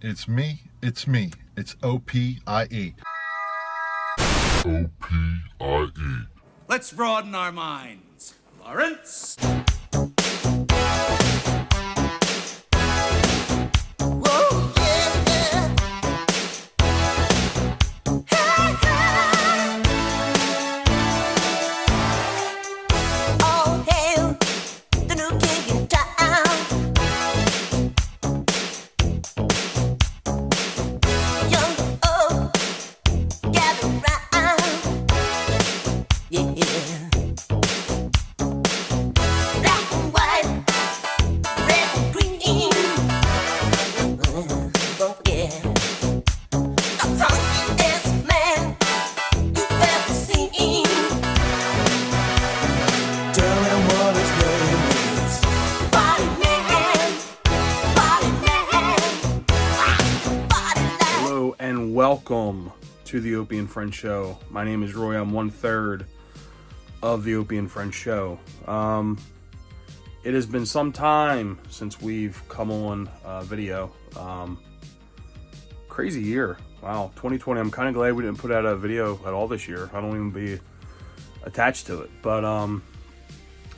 It's me. It's OPIE. OPIE. Let's broaden our minds. Lawrence? Welcome to the Opie and Friends Show. My name is Roy. I'm 1/3 of the Opie and Friends Show. It has been some time since we've come on video. Crazy year. Wow, 2020. I'm kind of glad we didn't put out a video at all this year. I don't even be attached to it. But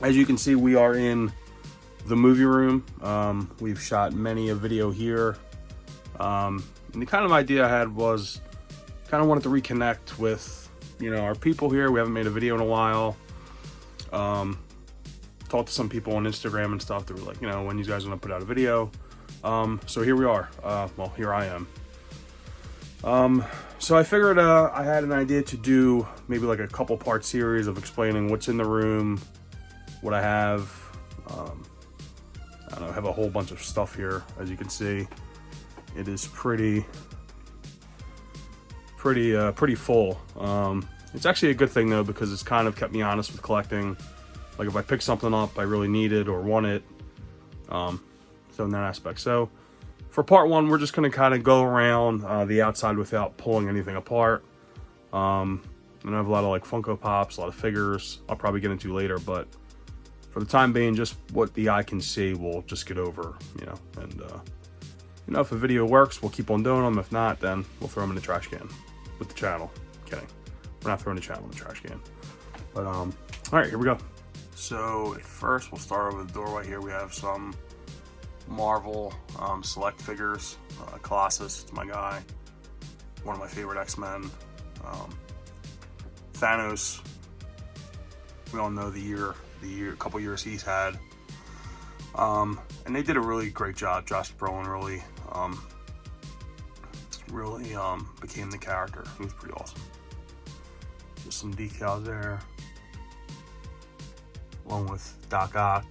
as you can see, we are in the movie room. We've shot many a video here. And the kind of idea I had was kind of wanted to reconnect with, our people here. We haven't made a video in a while. Talked to some people on Instagram and stuff. They were like, when you guys are going to put out a video. So here we are. Well, here I am. So I figured I had an idea to do maybe like a couple part series of explaining what's in the room, what I have. I don't know, I have a whole bunch of stuff here, as you can see. It is pretty full. It's actually a good thing though, because it's kind of kept me honest with collecting. Like if I pick something up I really need it or want it. So in that aspect. So for part one, we're just going to kind of go around the outside without pulling anything apart. And I have a lot of like Funko Pops, a lot of figures I'll probably get into later, but for the time being, just what the eye can see, we'll just get over, and if a video works, we'll keep on doing them. If not, then we'll throw them in the trash can with the channel. Kidding. We're not throwing the channel in the trash can. But, all right, here we go. So at first, we'll start over the doorway here. We have some Marvel select figures. Colossus, it's my guy. One of my favorite X-Men. Thanos. We all know the couple years he's had. And they did a really great job. Josh Brolin really became the character. He was pretty awesome. Just some decals there, along with Doc Ock,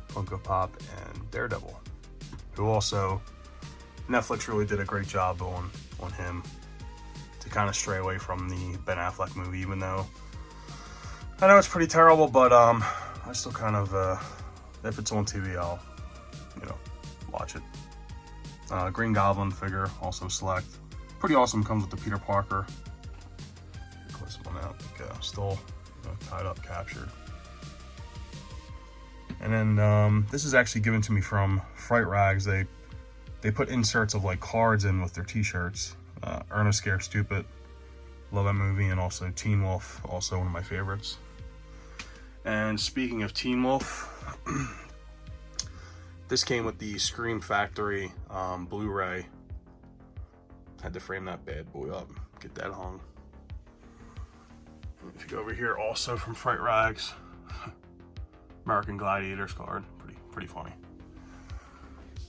Funko Pop, and Daredevil, who also Netflix really did a great job on him to kind of stray away from the Ben Affleck movie, even though I know it's pretty terrible, but I still kind of if it's on TV, I'll watch it. Green Goblin figure, also select. Pretty awesome, comes with the Peter Parker. Close one out, still tied up, captured. And then this is actually given to me from Fright Rags. They put inserts of like cards in with their t-shirts. Ernest Scared Stupid, love that movie, and also Teen Wolf, also one of my favorites. And speaking of Teen Wolf, this came with the Scream Factory Blu-ray. Had to frame that bad boy up, get that hung. If you go over here, also from Fright Rags, American Gladiators card, pretty funny.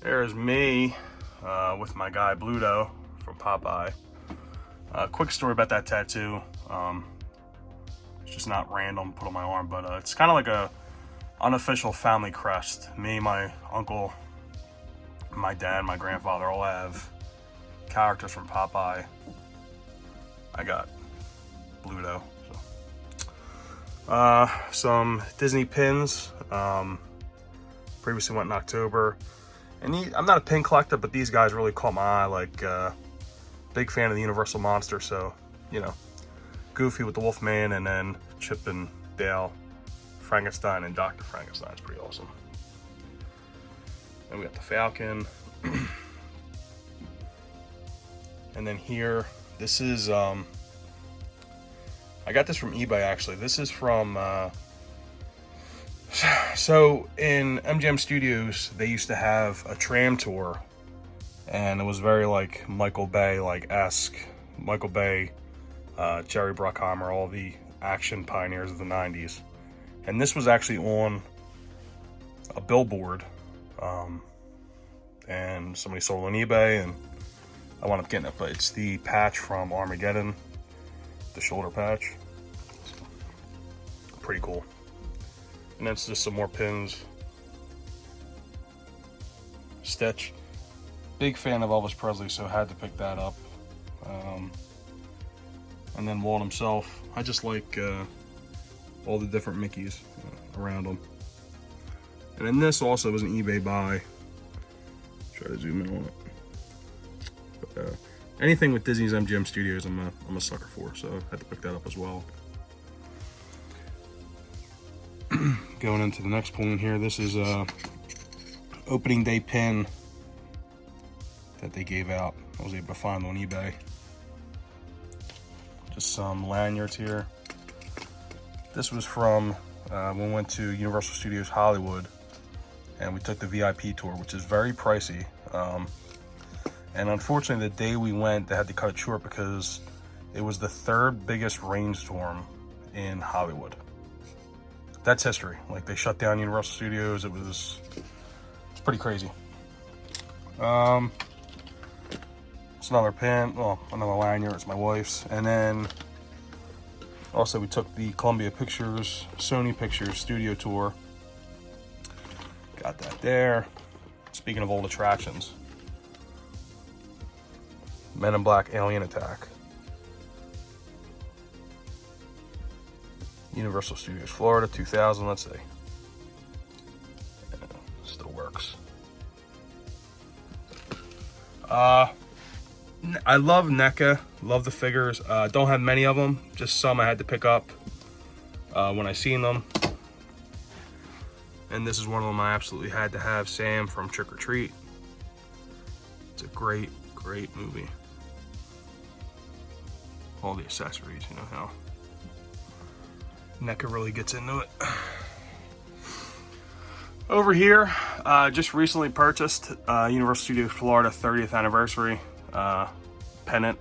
There's me with my guy Bluto from Popeye. Quick story about that tattoo. It's just not random, put on my arm, but it's kind of like a unofficial family crest. Me, my uncle, my dad, my grandfather all have characters from Popeye. I got Bluto. So. Some Disney pins. Previously went in October. And I'm not a pin collector, but these guys really caught my eye. Like, big fan of the Universal Monster, so, Goofy with the Wolfman, and then Chip and Dale, Frankenstein, and Dr. Frankenstein's pretty awesome. Then we got the Falcon. And then here, this is, I got this from eBay actually. This is from, so in MGM Studios, they used to have a tram tour. And it was very like Michael Bay, like esque. Michael Bay, Jerry Bruckheimer, all the action pioneers of the 90s. And this was actually on a billboard. And somebody sold it on eBay, and I wound up getting it. But it's the patch from Armageddon, the shoulder patch. Pretty cool. And then it's just some more pins. Stitch. Big fan of Elvis Presley, so had to pick that up. And then Walt himself. I just like all the different Mickeys around him. And then this also was an eBay buy. Try to zoom in on it. But, anything with Disney's MGM Studios, I'm a sucker for, so I had to pick that up as well. Going into the next point here, this is a opening day pin that they gave out. I was able to find on eBay. Just some lanyards here. This was from when we went to Universal Studios Hollywood, and we took the VIP tour, which is very pricey. And unfortunately, the day we went, they had to cut it short because it was the third biggest rainstorm in Hollywood. That's history. Like, they shut down Universal Studios. It's pretty crazy. It's another pin, well, another lanyard. It's my wife's. And then also we took the Columbia Pictures, Sony Pictures studio tour. Got that there. Speaking of old attractions, Men in Black Alien Attack. Universal Studios Florida 2000, let's see. Yeah, still works. I love NECA, love the figures. Don't have many of them, just some I had to pick up when I seen them. And this is one of them I absolutely had to have, Sam from Trick or Treat. It's a great, great movie. All the accessories, you know how NECA really gets into it. Over here, just recently purchased Universal Studios Florida 30th anniversary pennant.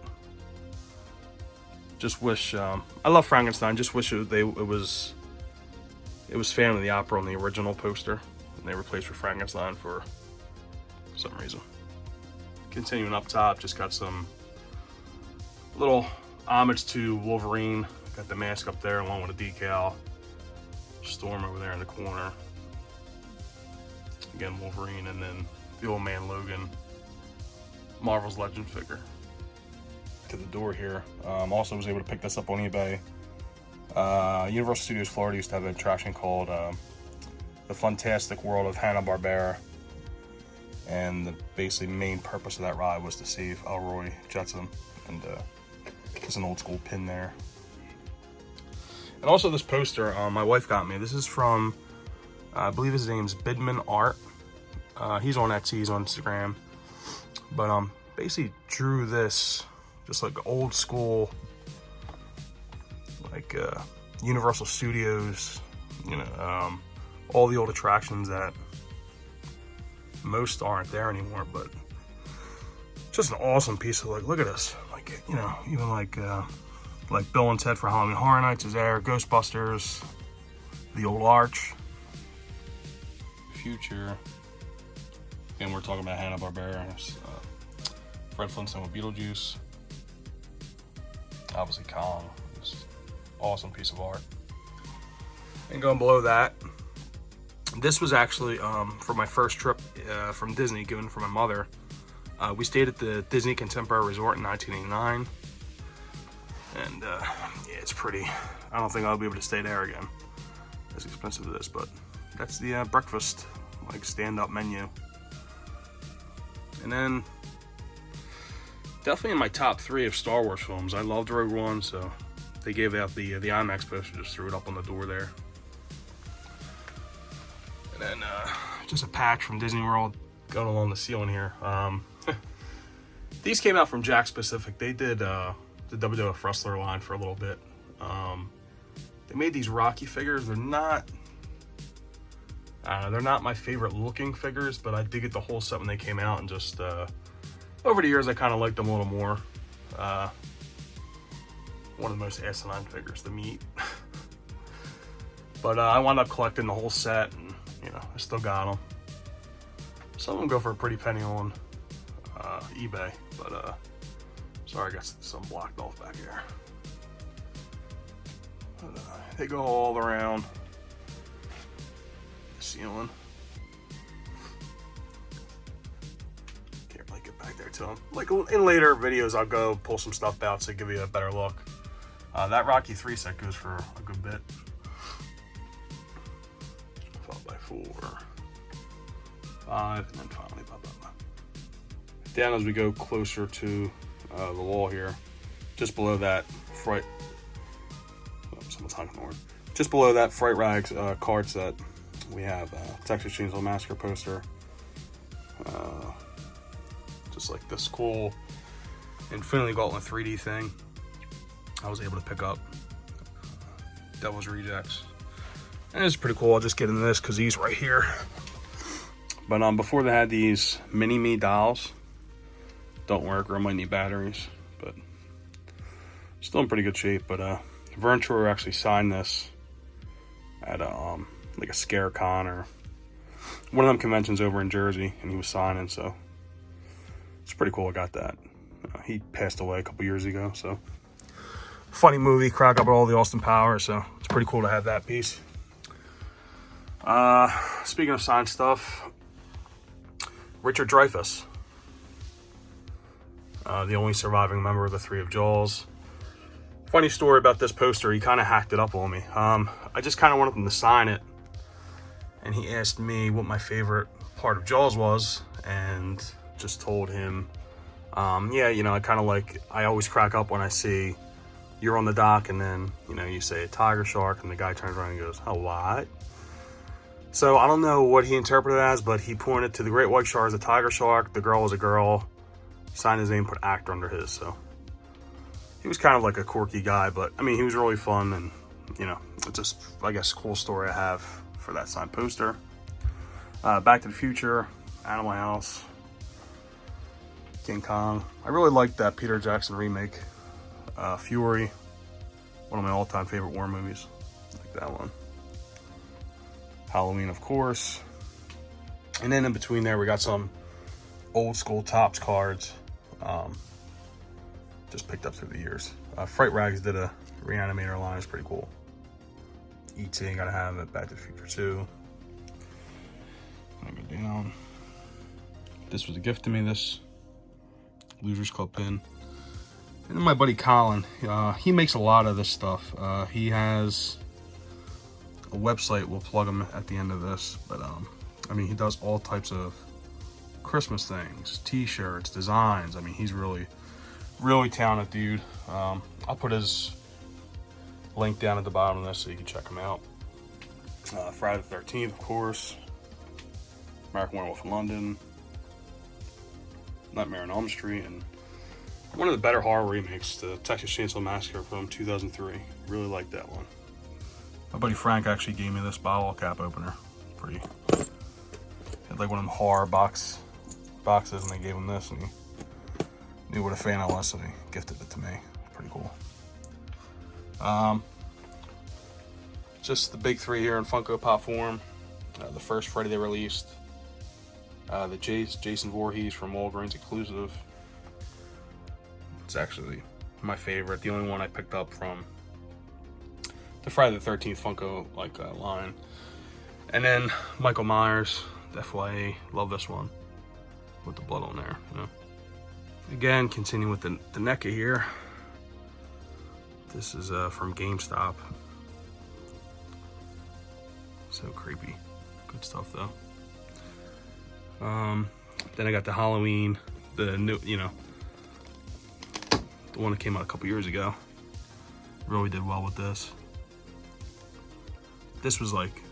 Just wish, I love Frankenstein, just wish it was Phantom of the Opera on the original poster, and they replaced for Frankenstein for some reason. Continuing up top, just got some little homage to Wolverine. Got the mask up there along with a decal. Storm over there in the corner. Again, Wolverine, and then the old man Logan, Marvel's Legend figure. To the door here. Also was able to pick this up on eBay. Universal Studios Florida used to have an attraction called The Fantastic World of Hanna-Barbera. And the basically main purpose of that ride was to save Elroy Jetson. And just an old school pin there. And also this poster my wife got me. This is from, I believe his name's Bidman Art. He's on Etsy, he's on Instagram. But basically drew this just like old school, like Universal Studios, you know, all the old attractions that most aren't there anymore. But just an awesome piece of, like, look at this, like, you know, even like Bill and Ted for Halloween Horror Nights is there, Ghostbusters, the old Arch, Future. And we're talking about Hanna-Barbera, Fred Flintstone with Beetlejuice, obviously Kong, just awesome piece of art. And going below that, this was actually for my first trip from Disney, given for my mother. We stayed at the Disney Contemporary Resort in 1989, and yeah, it's pretty. I don't think I'll be able to stay there again. As expensive as this, but that's the breakfast, like, stand-up menu. And then, definitely in my top 3 of Star Wars films. I loved Rogue One, so they gave out the IMAX poster, just threw it up on the door there. And then just a patch from Disney World going along the ceiling here. These came out from Jack Specific. They did the WWF Wrestler line for a little bit. They made these Rocky figures. They're not my favorite looking figures, but I did get the whole set when they came out, and just over the years I kind of liked them a little more. One of the most asinine figures to meet. But I wound up collecting the whole set, and I still got them. Some of them go for a pretty penny on eBay, but sorry, I got some blocked off back here. But, they go all around the ceiling. Can't really get back there to them. Like in later videos, I'll go pull some stuff out to give you a better look. That Rocky 3 set goes for a good bit. 5x4, 5, and then finally blah, blah, blah. Down as we go closer to the wall here, just below that Fright. Oh, someone's honking the horn. Just below that Fright Rags card set, we have Texas Chainsaw Massacre poster. Just like this cool Infinity Gauntlet 3D thing. I was able to pick up Devil's Rejects. And it's pretty cool. I'll just get into this because he's right here. But before they had these mini-me dolls. Don't work, or I might need batteries. But still in pretty good shape. But Vern Troyer actually signed this at like a Scare Con or one of them conventions over in Jersey, and he was signing, so it's pretty cool. I got that. He passed away a couple years ago, so funny movie, crack up with all the Austin Powers, so it's pretty cool to have that piece. Speaking of signed stuff, Richard Dreyfuss, the only surviving member of the Three of Jaws. Funny story about this poster, he kind of hacked it up on me. I just kind of wanted him to sign it, and he asked me what my favorite part of Jaws was, and just told him, yeah, I kind of like, I always crack up when I see you're on the dock, and then, you say a tiger shark, and the guy turns around and goes, oh, what? So I don't know what he interpreted it as, but he pointed to the great white shark as a tiger shark, the girl was a girl, signed his name, put actor under his, so he was kind of like a quirky guy, but I mean, he was really fun, and it's just, I guess, cool story I have for that signed poster. Back to the Future, Animal House, King Kong. I really liked that Peter Jackson remake. Fury, one of my all-time favorite war movies. Like that one. Halloween, of course. And then in between there, we got some old school Topps cards. Just picked up through the years. Fright Rags did a Reanimator line. It's pretty cool. E.T. gotta have it. Back to the Future 2. I'm gonna go down. This was a gift to me, this Losers Club pin. And then my buddy Colin, he makes a lot of this stuff. He has a website, we'll plug him at the end of this, but I mean, he does all types of Christmas things, t-shirts, designs. I mean, he's really talented dude. I'll put his link down at the bottom of this so you can check him out. Friday the 13th, of course. American Werewolf in London. Nightmare on Elm Street, and one of the better horror remakes, the Texas Chainsaw Massacre from 2003. Really liked that one. My buddy Frank actually gave me this bottle cap opener. Pretty, had like one of them horror boxes, and they gave him this, and he knew what a fan I was, so he gifted it to me. Pretty cool. Just the big three here in Funko Pop form. The first Freddy they released. The Jason Voorhees from Walgreens exclusive. It's actually my favorite. The only one I picked up from the Friday the 13th Funko line. And then Michael Myers, the FYA. Love this one with the blood on there. Again, continue with the NECA here. This is from GameStop. So creepy. Good stuff though. Then I got the Halloween, the new, the one that came out a couple years ago. Really did well with this. This was like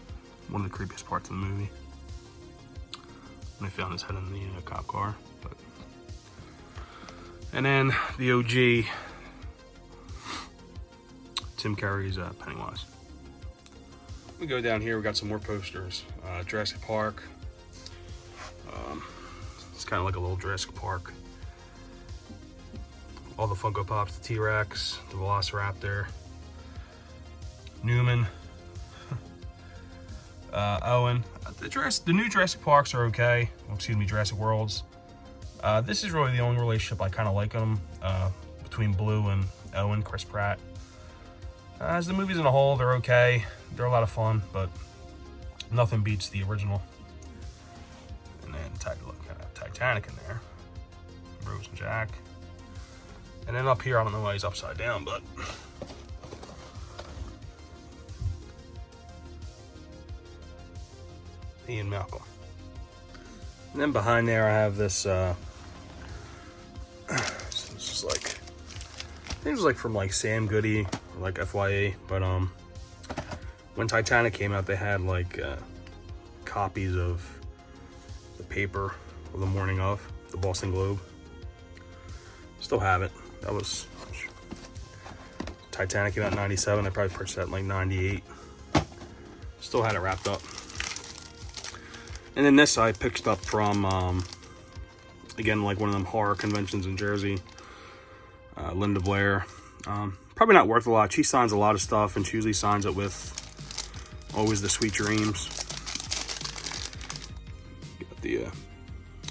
one of the creepiest parts of the movie, when I found his head in the cop car. But And then the OG, Tim Curry's Pennywise. We go down here, we got some more posters. Jurassic Park. It's kind of like a little Jurassic Park. All the Funko Pops, the T-Rex, the Velociraptor, Newman, Owen. The new Jurassic Parks are okay. Excuse me, Jurassic Worlds. This is really the only relationship I kind of like them, between Blue and Owen, Chris Pratt. As the movies in a whole, they're okay. They're a lot of fun, but nothing beats the original. And then Titanic in there. Rose and Jack. And then up here, I don't know why he's upside down, but Ian Malcolm. And then behind there, I have this. This is like, I think it was like from like Sam Goody, or like FYA. But when Titanic came out, they had like copies of the paper of the morning of the Boston Globe. Still have it. That was Titanic came out in '97. I probably purchased that in like '98. Still had it wrapped up. And then this I picked up from, again, like one of them horror conventions in Jersey. Linda Blair. Probably not worth a lot. She signs a lot of stuff, and she usually signs it with Always the Sweet Dreams. Got the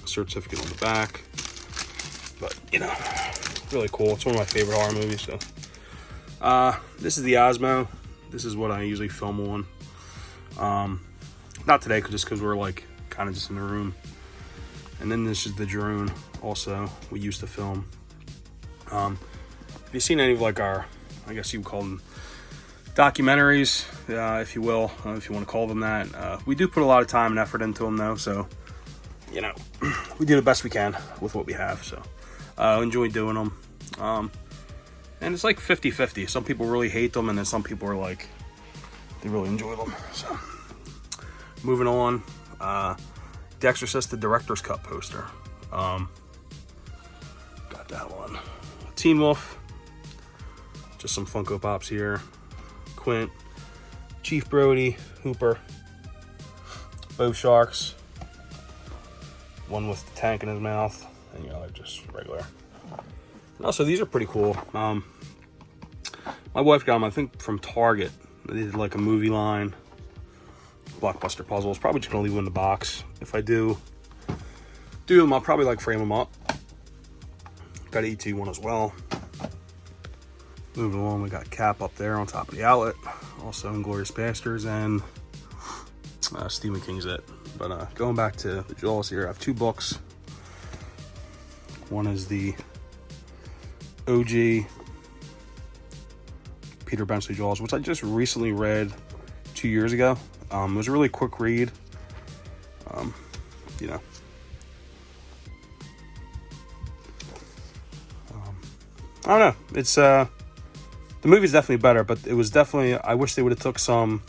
certificate on the back. But, you know, really cool. It's one of my favorite horror movies. So, this is the Osmo. This is what I usually film on. Not today, just because we're like kind of just in the room. And then this is the drone. Also, we used to film. Have you seen any of like our, I guess you would call them documentaries, if you will, if you want to call them that. We do put a lot of time and effort into them, though. So, you know, we do the best we can with what we have. So, enjoy doing them. And it's like 50-50. Some people really hate them, and then some people are like, they really enjoy them. So, moving on. The Exorcist, the Director's Cut poster. Got that one. Teen Wolf. Just some Funko Pops here. Quint. Chief Brody. Hooper. Both sharks. One with the tank in his mouth. And the other just regular. And also, these are pretty cool. My wife got them, I think, from Target. They did like a movie line. Blockbuster puzzles. Probably just gonna leave them in the box. If I do them, I'll probably like frame them up. Got an ET one as well. Moving along, we got Cap up there on top of the outlet. Also Inglourious Basterds and Stephen King's It. But going back to the Jaws here, I have two books. One is the OG Peter Benchley Jaws, which I just recently read 2 years ago. It was a really quick read. You know. I don't know. It's the movie's definitely better, but it was definitely, I wish they would have took some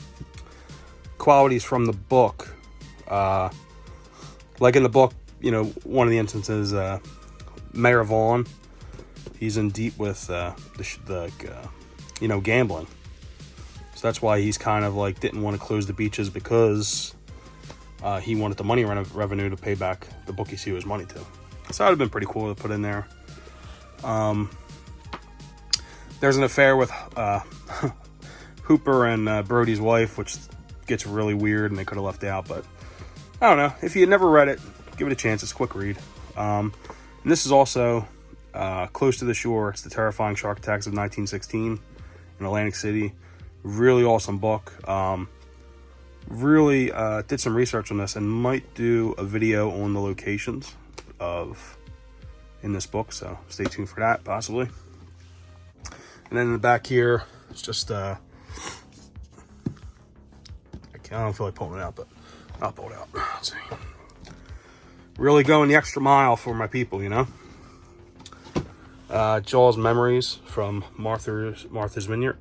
qualities from the book. Like in the book, you know, one of the instances, Mayor Vaughn, he's in deep with you know, gambling. So that's why he's kind of like didn't want to close the beaches, because he wanted the money revenue to pay back the bookies he owes money to. So that would have been pretty cool to put in there. There's an affair with Hooper and Brody's wife, which gets really weird and they could have left out. But I don't know. If you had never read it, give it a chance. It's a quick read. And this is also Close to the Shore. It's the terrifying shark attacks of 1916 in Atlantic City. Really awesome book. Really did some research on this and might do a video on the locations in this book, so stay tuned for that, possibly. And then in the back here, it's just I don't feel like pulling it out, but I'll pull it out. Let's see. Really going the extra mile for my people, you know. Jaws memories from Martha's Vineyard.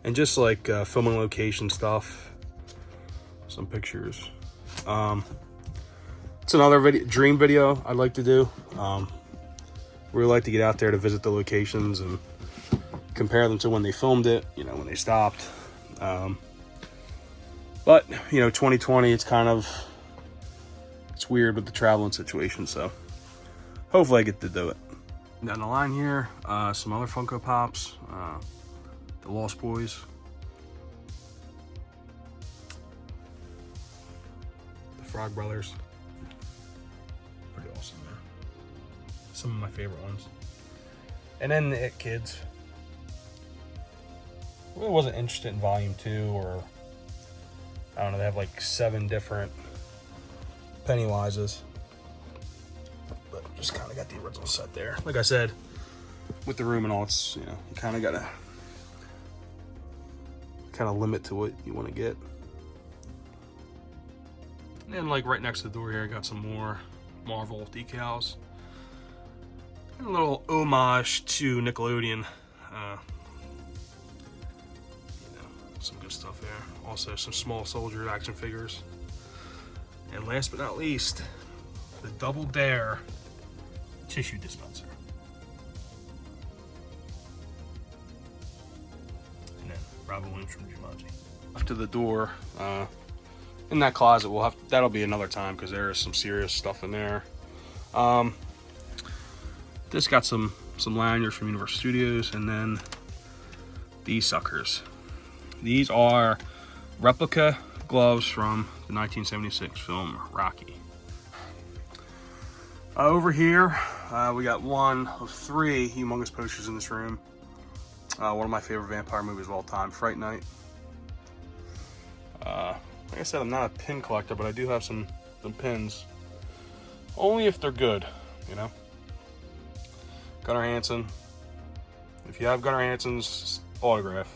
And just like filming location stuff, some pictures. It's another dream video I'd like to do. Really like to get out there to visit the locations and compare them to when they filmed it, you know, when they stopped. But, you know, 2020, it's weird with the traveling situation, so hopefully I get to do it. Down the line here, some other Funko Pops, the Lost Boys, the Frog Brothers, pretty awesome there. Some of my favorite ones. And then the It Kids. Really wasn't interested in volume 2, or I don't know, they have like 7 different Pennywises. But just kind of got the original set there. Like I said, with the room and all, it's, you know, you kind of got to kind of limit to what you want to get. And then like right next to the door here, I got some more Marvel decals. And a little homage to Nickelodeon. Some good stuff there. Also some small soldier action figures. And last but not least, the Double Dare tissue dispenser. And then Robin Williams from Jumanji. After the door, in that closet, that'll be another time because there is some serious stuff in there. This got some lanyards from Universal Studios, and then these suckers. These are replica gloves from the 1976 film Rocky. Over here, we got one of 3 humongous posters in this room. One of my favorite vampire movies of all time, Fright Night. Like I said, I'm not a pin collector, but I do have some pins. Only if they're good, you know? Gunnar Hansen. If you have Gunnar Hansen's autograph,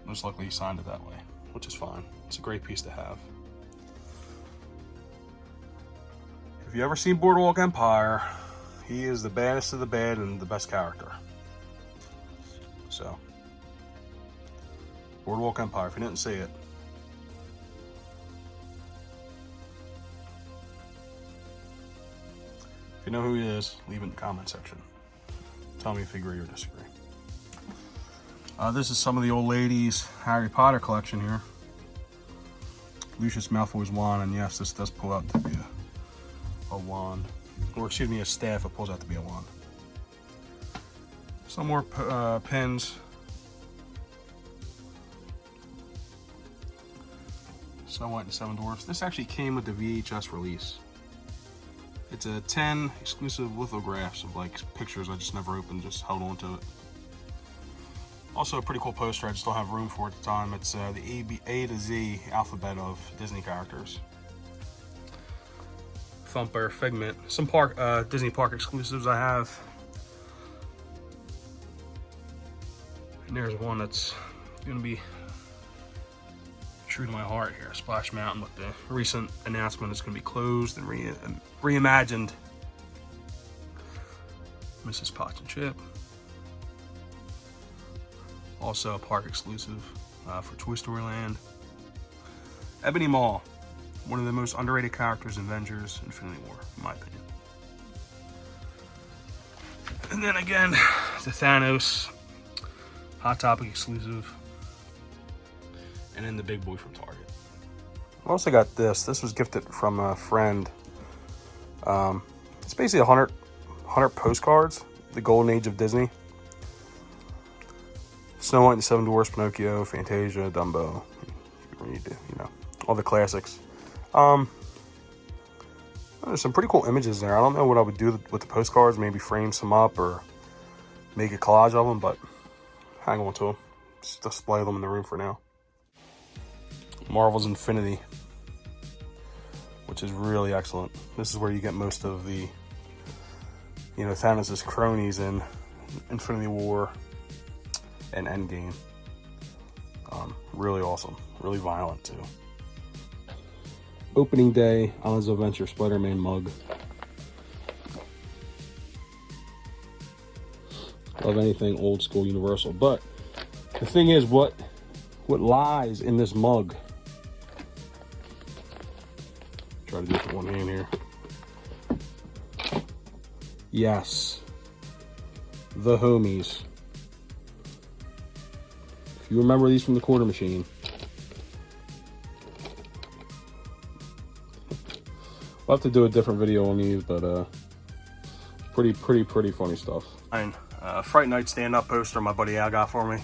most likely he signed it that way, which is fine. It's a great piece to have. If you ever seen Boardwalk Empire, he is the baddest of the bad and the best character. So, Boardwalk Empire, if you didn't see it. If you know who he is, leave it in the comment section. Tell me if you agree or disagree. This is some of the old ladies' Harry Potter collection here. Lucius Malfoy's wand, and yes, this does pull out to be a wand. Or excuse me, a staff, it pulls out to be a wand. Some more pins. Snow White and the 7 Dwarfs. This actually came with the VHS release. It's a 10 exclusive lithographs of like pictures I just never opened, just held on to it. Also a pretty cool poster, I just don't have room for it at the time. It's the A to Z alphabet of Disney characters. Thumper, Figment, some Disney Park exclusives I have. And there's one that's gonna be true to my heart here, Splash Mountain, with the recent announcement it's gonna be closed and reimagined. Mrs. Potts and Chip. Also a park exclusive for Toy Story Land. Ebony Maw, one of the most underrated characters in Avengers Infinity War, in my opinion. And then again, the Thanos Hot Topic exclusive. And then the Big Boy from Target. I also got this. This was gifted from a friend. It's basically 100 postcards, the golden age of Disney. Snow White and the 7 Dwarfs, Pinocchio, Fantasia, Dumbo. You know, all the classics. There's some pretty cool images there. I don't know what I would do with the postcards. Maybe frame some up or make a collage of them, but hang on to them. Just display them in the room for now. Marvel's Infinity, which is really excellent. This is where you get most of the, you know, Thanos' cronies in Infinity War and Endgame. Really awesome. Really violent too. Opening Day Islands of Adventure Spider-Man mug. Love anything old school Universal, but the thing is, what lies in this mug? Try to do it with one hand here. Yes. The homies. If you remember these from the quarter machine. We'll have to do a different video on these, but pretty funny stuff. Fright Night stand-up poster my buddy Al got for me.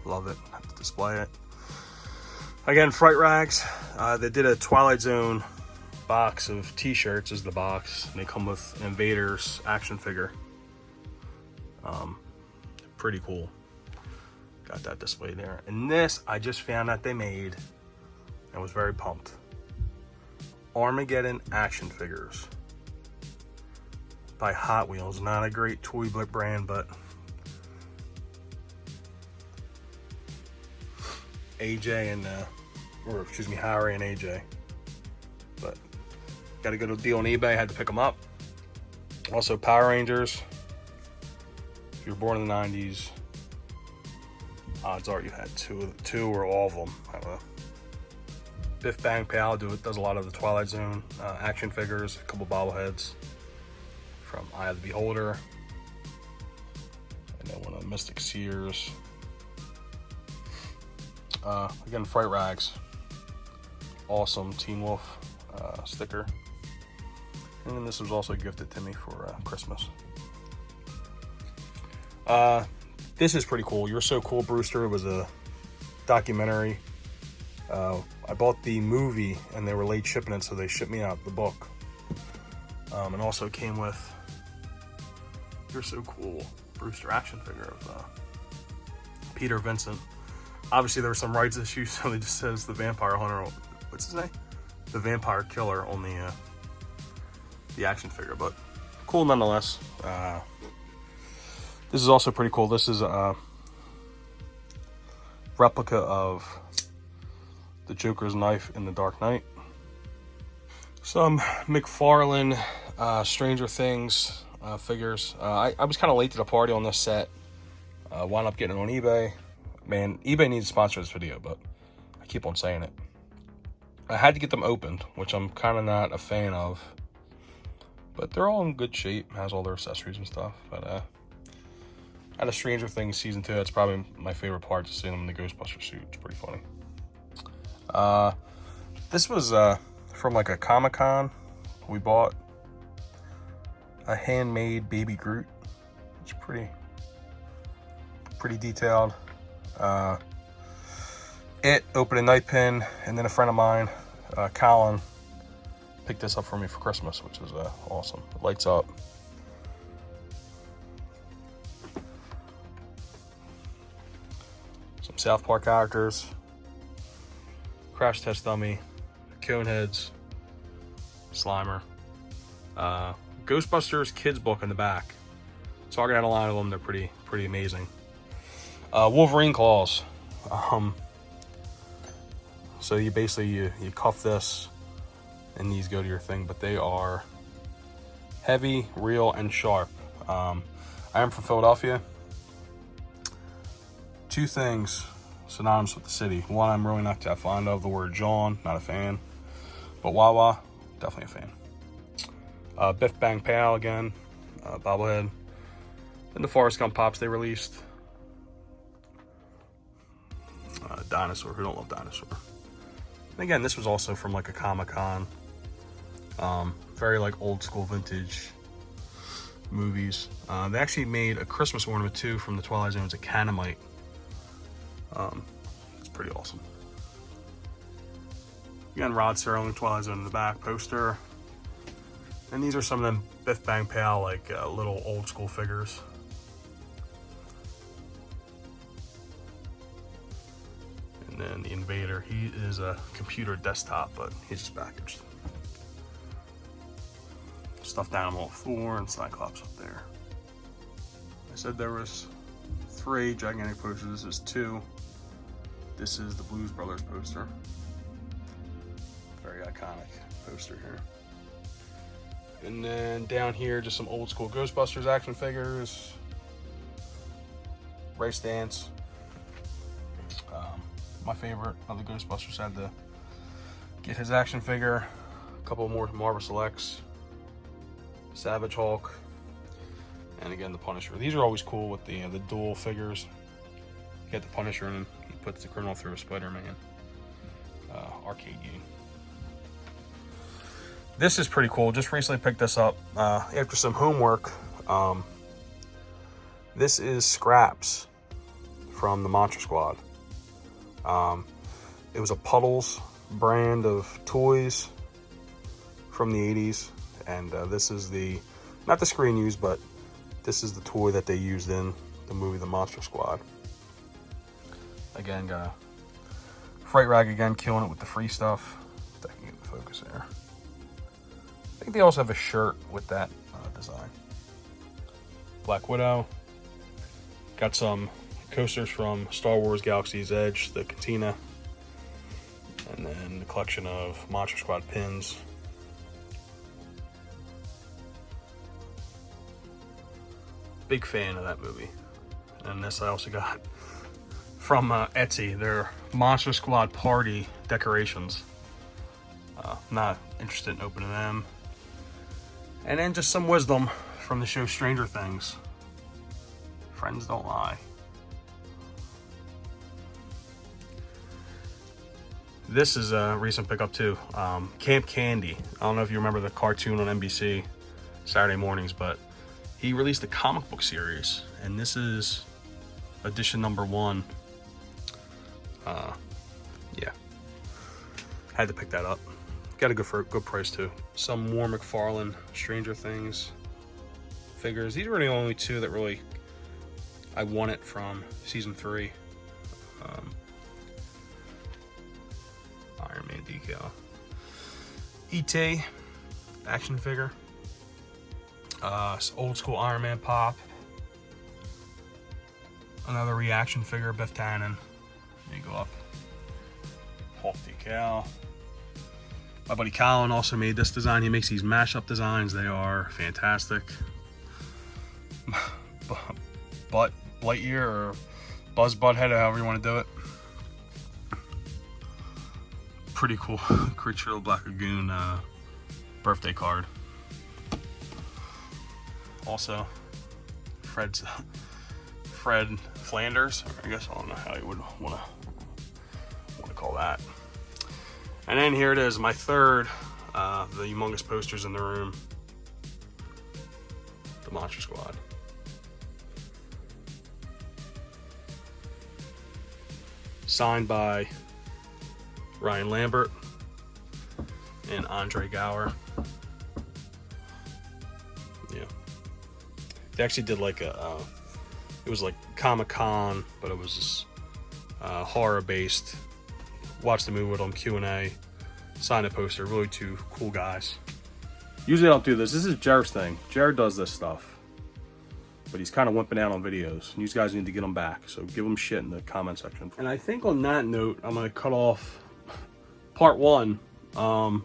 Love it. Have to display it. Again, Fright Rags. They did a Twilight Zone box of t-shirts as the box, and they come with an Invaders action figure. Pretty cool. Got that displayed there. And this, I just found that they made and was very pumped. Armageddon action figures by Hot Wheels. Not a great toy brand, but AJ and or excuse me, Harry and AJ. But got a good deal on eBay. Had to pick them up. Also, Power Rangers. If you're born in the 90s, odds are you had two or all of them. I don't know. Biff Bang Pal does a lot of the Twilight Zone action figures. A couple bobbleheads from Eye of the Beholder. And then one of Mystic Sears. Again, Fright Rags. Awesome Teen Wolf sticker. And then this was also gifted to me for Christmas. This is pretty cool. You're So Cool, Brewster. It was a documentary. I bought the movie and they were late shipping it, so they shipped me out the book. And also came with You're So Cool, Brewster action figure of Peter Vincent. Obviously there were some rights issues, so it just says the Vampire Hunter, what's his name? The Vampire Killer on the action figure, but cool nonetheless. This is also pretty cool. This is a replica of the Joker's knife in The Dark Knight. Some McFarlane Stranger Things figures. I was kind of late to the party on this set. Wound up getting it on eBay. Man, eBay needs to sponsor this video, but I keep on saying it. I had to get them opened, which I'm kind of not a fan of. But they're all in good shape. Has all their accessories and stuff. But out of Stranger Things Season 2, that's probably my favorite part, just seeing them in the Ghostbuster suit. It's pretty funny. This was from like a Comic-Con. We bought a handmade Baby Groot. It's pretty detailed. Opening night pin, and then a friend of mine, Colin, picked this up for me for Christmas, which is awesome. It lights up. Some South Park characters. Crash Test Dummy, Coneheads, Slimer. Ghostbusters Kids book in the back. Target had a lot of them. They're pretty amazing. Wolverine claws. So you basically you cuff this, and these go to your thing. But they are heavy, real, and sharp. I am from Philadelphia. Two things synonymous with the city. One, I'm really not that fond of the word John, not a fan. But Wawa, definitely a fan. Biff Bang Pal again, bobblehead. Then the Forrest Gump Pops they released. Dinosaur, who don't love Dinosaur? And again, this was also from like a Comic-Con. Very like old school vintage movies. They actually made a Christmas ornament too from the Twilight Zone. It's a Canamite. It's pretty awesome. Again, Rod Serling, Twilight Zone in the back, poster. And these are some of them Biff Bang Pal, like little old school figures. And then the Invader, he is a computer desktop, but he's just packaged. Stuffed animal Thor and Cyclops up there. I said there was 3 gigantic posters. This is 2. This is the Blues Brothers poster. Very iconic poster here. And then down here, just some old school Ghostbusters action figures. Race Dance. My favorite of the Ghostbusters, had to get his action figure. A couple more Marvel Selects. Savage Hulk. And again, the Punisher. These are always cool with the dual figures. You get the Punisher and he puts the criminal through a Spider-Man arcade game. This is pretty cool. Just recently picked this up after some homework. This is Scraps from the Monster Squad. It was a Puddles brand of toys from the 80s. And this is not the screen used, but this is the toy that they used in the movie The Monster Squad. Again, got a Fright Rag again, killing it with the free stuff. If I can get the focus there. I think they also have a shirt with that design. Black Widow. Got some coasters from Star Wars Galaxy's Edge, the Cantina. And then the collection of Monster Squad pins. Big fan of that movie. And this I also got from Etsy, their Monster Squad party decorations. Not interested in opening them. And then just some wisdom from the show Stranger Things. Friends don't lie. This is a recent pickup too. Camp Candy. I don't know if you remember the cartoon on NBC Saturday mornings, but he released a comic book series, and this is edition number 1. Yeah, had to pick that up. Got a good price too. Some more McFarlane Stranger Things figures. These were the only 2 that really I wanted from season 3. Iron Man decal. E.T. action figure. Old school Iron Man pop. Another reaction figure, Biff Tannen. There you go up. Hulk decal. My buddy Colin also made this design. He makes these mashup designs. They are fantastic. But Lightyear or Buzz Butthead, however you want to do it. Pretty cool Creature of the Black Lagoon birthday card. Also, Fred Flanders. I guess I don't know how you would want to call that. And then here it is, my third, the humongous posters in the room. The Monster Squad. Signed by Ryan Lambert and Andre Gower. Yeah. They actually did like it was like Comic-Con, but it was horror based. Watched the movie with them, Q&A, signed a poster. Really 2 cool guys. Usually I don't do this. This is Jared's thing. Jared does this stuff, but he's kind of wimping out on videos. You guys need to get him back, so give him shit in the comment section. And I think on that note, I'm going to cut off part 1. I'm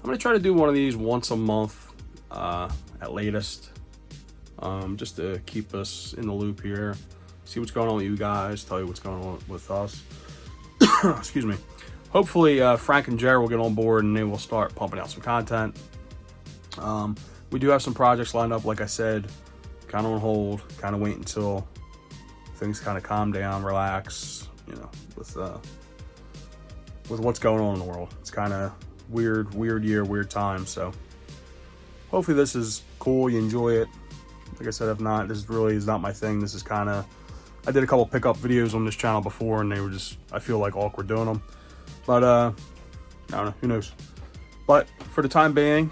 going to try to do one of these once a month at latest, just to keep us in the loop here, see what's going on with you guys, tell you what's going on with us. Excuse me. Hopefully Frank and Jared will get on board and they will start pumping out some content. We do have some projects lined up, like I said, kind of on hold, kind of wait until things kind of calm down, relax, you know, with what's going on in the world. It's kind of weird year, weird time. So hopefully this is cool, you enjoy it. Like I said, if not, this really is not my thing. This is kind of, I did a couple pickup videos on this channel before and they were just, I feel like awkward doing them. But I don't know, who knows. But for the time being,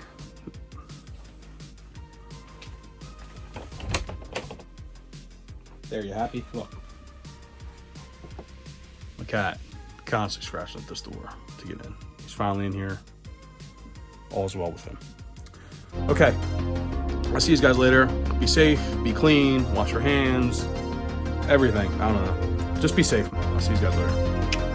there, you happy? Look. My cat constantly scratching at this door to get in. He's finally in here. All's well with him. Okay. I'll see you guys later. Be safe, be clean, wash your hands, everything. I don't know. Just be safe. I'll see you guys later.